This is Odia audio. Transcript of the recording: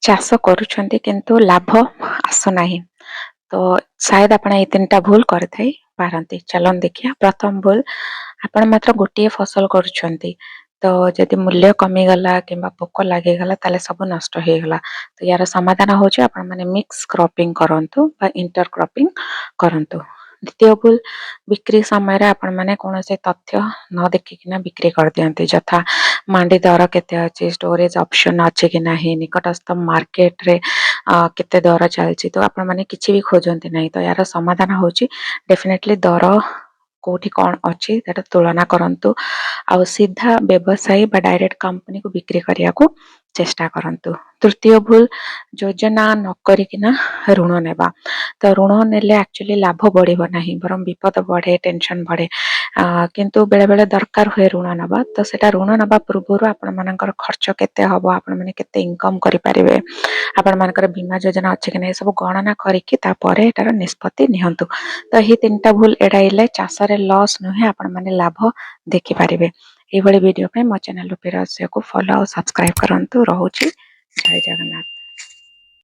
ଚାଷ କରୁଛନ୍ତି କିନ୍ତୁ ଲାଭ ଆସୁନାହିଁ। ତ ସାୟଦ ଆପଣ ଏଇ ତିନିଟା ଭୁଲ କରିଥାଇ ପାରନ୍ତି। ଚାଲନ୍ତୁ ଦେଖିବା। ପ୍ରଥମ ଭୁଲ, ଆପଣ ମାତ୍ର ଗୋଟିଏ ଫସଲ କରୁଛନ୍ତି। ତ ଯଦି ମୂଲ୍ୟ କମିଗଲା କିମ୍ବା ପୋକ ଲାଗିଗଲା ତାହେଲେ ସବୁ ନଷ୍ଟ ହେଇଗଲା। ତ ୟାର ସମାଧାନ ହେଉଛି ଆପଣ ମାନେ ମିକ୍ସ କ୍ରପିଂ କରନ୍ତୁ ବା ଇଣ୍ଟର କ୍ରପିଂ କରନ୍ତୁ। ଦ୍ୱିତୀୟ ଭୁଲ, ବିକ୍ରି ସମୟରେ ଆପଣ ମାନେ କୌଣସି ତଥ୍ୟ ନ ଦେଖିକିନା ବିକ୍ରି କରିଦିଅନ୍ତି, ଯଥା ମଣ୍ଡି ଦର କେତେ ଅଛି, ଷ୍ଟୋରେଜ ଅପସନ ଅଛି କି ନାହିଁ, ନିକଟସ୍ଥ ମାର୍କେଟରେ କେତେ ଦର ଚାଲିଛି। ତ ଆପଣ ମାନେ କିଛି ବି ଖୋଜନ୍ତି ନାହିଁ। ତ ୟାର ସମାଧାନ ହେଉଛି ଡେଫିନେଟଲି ଦର କୋଉଠି କ'ଣ ଅଛି ସେଟା ତୁଳନା କରନ୍ତୁ, ଆଉ ସିଧା ବ୍ୟବସାୟୀ ବା ଡାଇରେକ୍ଟ କମ୍ପାନୀକୁ ବିକ୍ରି କରିବାକୁ ଚେଷ୍ଟା କରନ୍ତୁ। ତୃତୀୟ ଭୁଲ, ଯୋଜନା ନ କରିକିନା ଋଣ ନେବା। ତ ଋଣ ନେଲେ ଆକ୍ଚୁଆଲି ଲାଭ ବଢିବ ନାହିଁ, ବରଂ ବିପଦ ବଢେ, ଟେନସନ ବଢେ। କିନ୍ତୁ ବେଳେ ବେଳେ ଦରକାର ହୁଏ ଋଣ ନେବା। ତ ସେଟା ଋଣ ନେବା ପୂର୍ବରୁ ଆପଣ ମାନଙ୍କର ଖର୍ଚ୍ଚ କେତେ ହବ, ଆପଣ ମାନେ କେତେ ଇନକମ କରିପାରିବେ, ଆପଣ ମାନଙ୍କର ବୀମା ଯୋଜନା ଅଛି କି ନାହିଁ, ସବୁ ଗଣନା କରିକି ତାପରେ ଏଟାର ନିଷ୍ପତ୍ତି ନିଅନ୍ତୁ। ତ ଏହି ତିନିଟା ଭୁଲ ଏଡାଇଲେ ଚାଷରେ ଲସ୍ ନୁହେଁ, ଆପଣ ମାନେ ଲାଭ ଦେଖିପାରିବେ। ଏଇଭଳି ଭିଡିଓ ପାଇଁ ମୋ ଚ୍ୟାନେଲ ରୁପି ରହସ୍ୟକୁ ଫଲୋ ଆଉ ସବସ୍କ୍ରାଇବ କରନ୍ତୁ। ରହୁଛି। ଜୟ ଜଗନ୍ନାଥ।